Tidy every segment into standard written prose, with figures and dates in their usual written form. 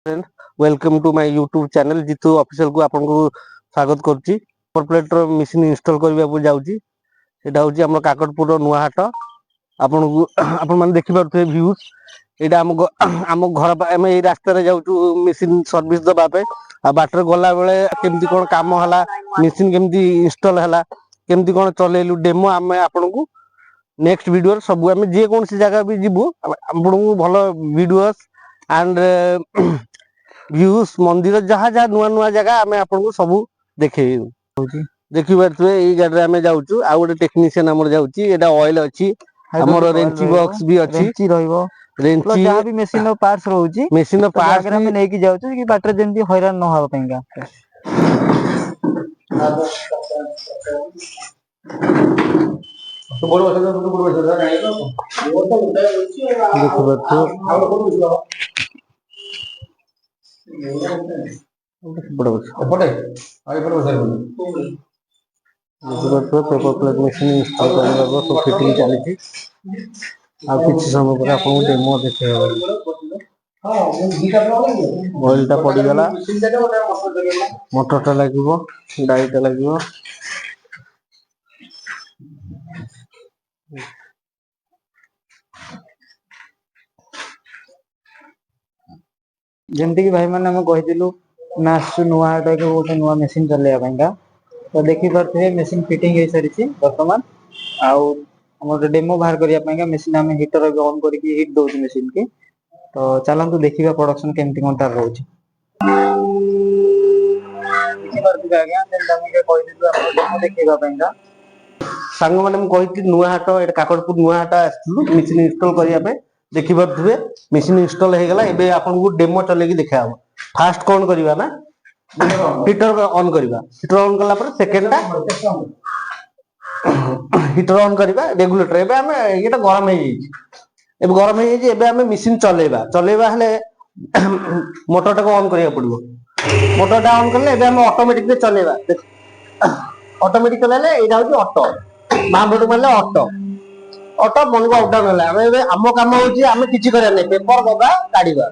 Friend welcome to my YouTube channel Jeetu official को आपन को स्वागत करछि। कॉर्पोरेट मशीन इंस्टॉल करबा को जाउछि। एटा होछि हमर काकटपुर नुआ हाट। आपन को आपन मन देखि परथे व्यूज। एटा हम घर हम ए रास्ता रे जाउछु मशीन सर्विस दबा पे। आ बाटर गला बेले केमती कोन काम हला, मशीन केमती इंस्टॉल हला, केमती कोन चलेलु डेमो हम आपन को नेक्स्ट वीडियो सब हम जे कोन सी जगह भी जिबु आपन को भलो वीडियोस एंड व्यूज मंदिर जहाँ जहाँ नुआ नुआ जगह आम आपन को सब देखिए देखि पारे ये गाड़ी आम जाऊँ। आ गए टेक्नीशियन आमर जाऊँगी। एटा ऑयल अच्छी हमर रेंची बॉक्स भी अच्छी रेंची रहइबो रेंची जहाँ भी मशीन रो पार्ट्स रहउची मशीन रो पार्ट्स आगे हम नेकी जाउछु कि बाटर जेंती हैरान न होबा पेंगा। तो बोल बस तो बोल बस नहीं तो वो तो देखो बच्चों बड़ा बस पड़े आगे पर बस देखो पेपर प्लेट मशीन इंस्टॉल करने को सब फिटिंग चली थी। आ किछ समय पर आपन डेमो देखे ऑयल टा पड़ी गला, मोटर टा लागबो, डाई टा लागबो। जेंती कि भाई माने हम कहिदिलु नासु नुआ हाट के गोटे नुआ मशीन चलेया पेंगा। तो देखि परथे मशीन फिटिंग हे सरिछि वर्तमान। आउ हमर डेमो बाहर करिया पेंगा मशीन हम हीटर ऑन करके हीट दोछि मशीन के। तो चलंतु देखिबा प्रोडक्शन केमती कोन तार रहउछि। देखि परथे आज्ञा जेंता हम के कहिदिलु हम डेमो देखिबा पेंगा। सांग माने हम कहिति नुआ हाट एटा काकटपुर नुआ हाट आस्तु मशीन इंस्टॉल करिया पे। देखि परथुवे मशीन इंस्टॉल हे गला। एबे आपन को डेमो चले की देखाबो। फास्ट कोन करिवा ना हीटर ऑन करिवा। हीटर ऑन कला पर सेकंड टा हीटर ऑन करिवा रेगुलेटर। एबे हम एटा गरम हे जी। एबे गरम हे जी। एबे हम मशीन चलेबा हेले मोटर टा को ऑन करिया पड़िबो। मोटर टा ऑन करले एबे हम ऑटोमेटिक चलेबा। ऑटोमेटिक चलेले एटा होची ऑटो मां बड मारले ऑटो मन को अप डाउन होला। एबे हम काम होची हम किछि करया नै पेपर दबा काढीबा।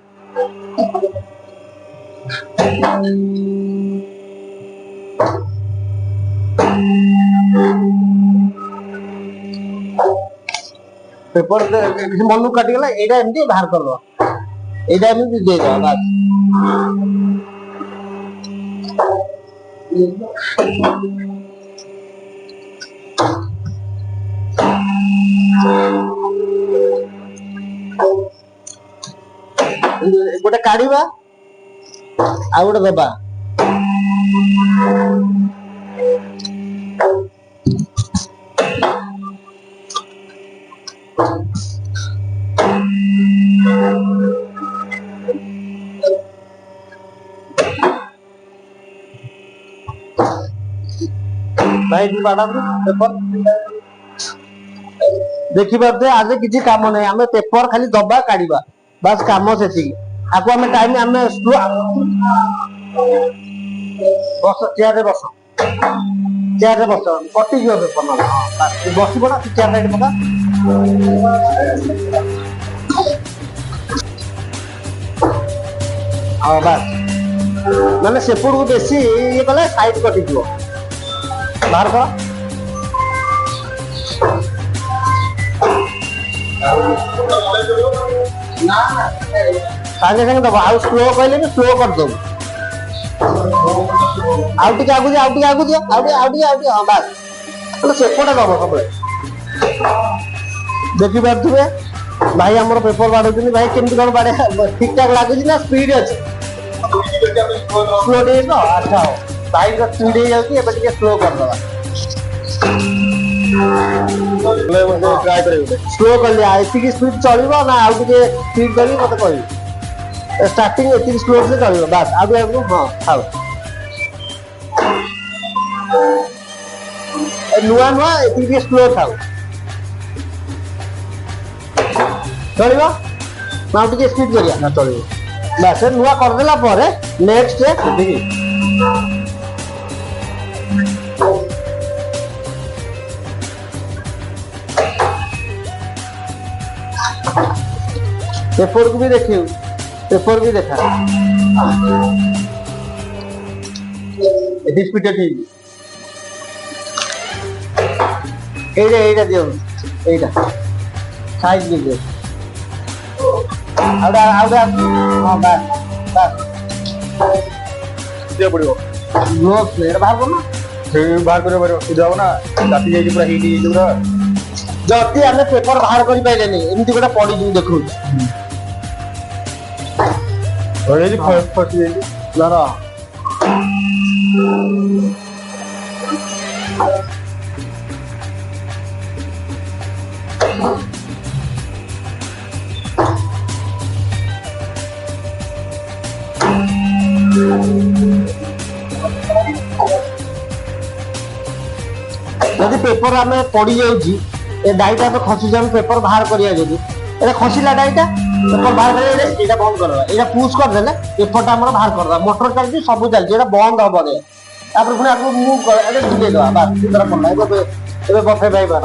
पेपर मन काटी गला एटा एमती बाहर करलो। एटा एमती दे दो बस। गोटे काढीबा आ गोटे दबा। भाई जी बाडा पेपर देखि परते आज किछि काम नै। हमें पेपर खाली दबा काढीबा बस काम सेती। आको हमें टाइम हमें बस चेयर रे बस कटी गयो पेपर न बस बसी पड़ा चेयर राइट पका। हां बस माने सेपुड को बेसी ये कले साइड कटी दियो बाहर कर। सागे संगे दबा आउ स्लो कहले भी स्लो कर दो। आउ टिके आगु दियो हां बस तो सेपटा दबो सब देखि पारथुबे। भाई हमर पेपर बाडुनी भाई केमती कोन बाडे ठीक ठाक लागुची ना स्पीड अछि स्लो दे तो अच्छा हो भाई का स्पीड हे जाउची। एबे टिके स्लो कर दबा ट्राई करे स्लो कर लिया। एती की स्पीड चलिबो ना आउ टिके स्पीड करी मते कहि स्टार्टिंग एती स्लो से चलिबो बस आगु आगु। हां खाओ नुआ नुआ एती स्लो थाओ चलिबो ना टिके स्पीड करिया ना चलिबो बस नुआ कर देला परे नेक्स्ट देखि पेपर को भी देखियो पेपर भी देखा। এটি স্পিডটা ঠিক এইটা দিও এইটা সাইজ দিবে আউটা হ্যাঁ বাস বাস দিয়ে পড়িব গ্লোভস এটা বাহার করো না ବାହାର କରିବା ପାରିବ ସିଧା ହବ ନା ତାତି ଯାଇଛି ପୁରା ହିଟ୍ ହେଇଯାଇଛି ପୁରା ଯଦି ଆମେ ପେପର ବାହାର କରିପାରିଲେନି ଏମିତି ଗୋଟେ ପଡିଯିବୁ ଦେଖୁଛି ହେଇଯାଇଛି ଫସି ଯାଇଛି ଧର ଯଦି ପେପର ଆମେ ପଡି ଯାଉଛି ଏ ଡାଇଟା ତ ଖସୁଛି ଆମେ ପେପର ବାହାର କରିବା ଯଦି এটা ଖସିଲା ଡାଇଟା ପେପର ବାହାର କରିବା ଏଇଟା ବନ୍ଦ କରିଦେବା ଏଇଟା ପୁଶ କରିଦେଲେ ପେପରଟା ଆମର ବାହାର କରିଦେବା ମୋଟର ଚାଲିଛି ସବୁ ଚାଲିଛି ଏଇଟା ବନ୍ଦ ହବ ରେ ତାପରେ ପୁଣି ଆଗକୁ ମୁଭ୍ କର ଏଇଟା ଝୁଲେଇଦେବା ବାସ୍ ଭିତରେ ପଡିଲା ଏବେ ବସେଇ ପାଇବାର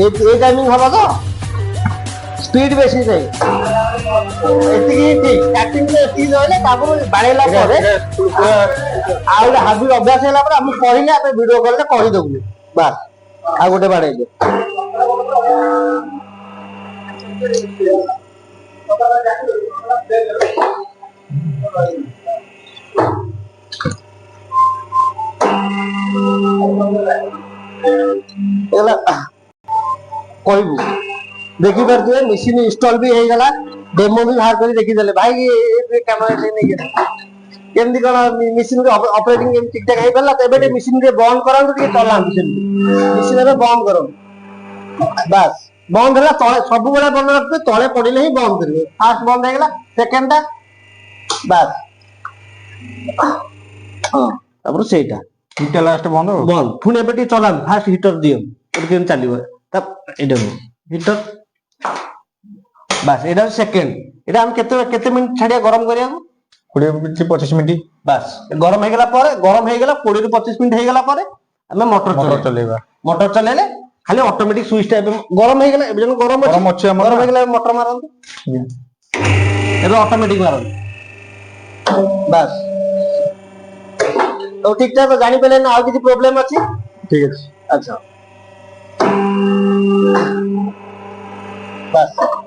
এই টাইমিং হব তো স্পিড বেশি যাই এতিকি ঠিক স্টার্টিং রে এতিকি রইলে তারপরে বাড়াইলা পরে ଆଉ ଗୋଟେ ହାବିଟ ଅଭ୍ୟାସ ହେଲା ପରେ ଆମେ କହିଲେ ଆମେ ଭିଡିଓ କଲରେ କହିଦବୁ ବାସ୍ ଆଉ ଗୋଟେ ବାଡେଇଲେ ହେଲା କହିବୁ ଦେଖିପାରୁଥିବେ ମେସିନ୍ ଇନଷ୍ଟଲ ବି ହେଇଗଲା ଡେମୋ ବି ବାହାର କରି ଦେଖିଦେଲେ ଭାଇ କ୍ୟାମେରା ନେଇକି କେମିତି କଣ ମେସିନ୍ ଅପରେଟିଂ ଠିକ ଠାକ ହେଇପାରିଲା ତ ଏବେ ଟିକେ ମେସିନ୍ ଟିକେ ବନ୍ଦ କରାନ୍ତୁ ଟିକେ ଚଲାନ୍ତୁ ସେମିତି ମେସିନ୍ ଏବେ ବନ୍ଦ କରନ୍ତୁ ବାସ୍ ବନ୍ଦ ହେଲା ତଳେ ସବୁବେଳେ ବନ୍ଦ ରଖିବେ ତଳେ ପଡିଲେ ହିଁ ବନ୍ଦ କରିବେ ଫାଷ୍ଟ ବନ୍ଦ ହେଇଗଲା ସେକେଣ୍ଡ ଟା ବାସ୍ ହଁ ତାପରେ ସେଇଟା ହିଟ୍ଟା ଲାଷ୍ଟ ବନ୍ଦ ହବ ବନ୍ଦ ପୁଣି ଏବେ ଟିକେ ଚଲାନ୍ତୁ ଫାଷ୍ଟ ହିଟର ଦିଅ କେମିତି ଚାଲିବ ଏଇଟା ହିଟର ବାସ୍ ଏଇଟା ସେକେଣ୍ଡ ଏଇଟା ଆମେ କେତେ ମିନିଟ୍ ଛାଡିବା ଗରମ କରିବାକୁ 20-25 ମିନିଟ୍ ବାସ୍ ଗରମ ହେଇଗଲା ପରେ ଗରମ ହେଇଗଲା 20-25 ମିନିଟ୍ ହେଇଗଲା ପରେ ଆମେ ମୋଟର ଚଲେଇବା ମୋଟର ଚଲେଇଲେ ଖାଲି ଅଟୋମେଟିକ ସୁଇଚ ଟା ଏବେ ଗରମ ହେଇଗଲା ଏବେ ଯେମିତି ଗରମ ଅଛି ଆମର ଗରମ ହେଇଗଲା ମୋଟର ମାରନ୍ତୁ ଏବେ ଅଟୋମେଟିକ ମାରନ୍ତୁ ବାସ୍ ତ ଠିକ ଠାକ ଜାଣିପାରିଲେ ନା ଆଉ କିଛି ପ୍ରୋବ୍ଲେମ ଅଛି ଠିକ ଅଛି ଆଚ୍ଛା ବାସ୍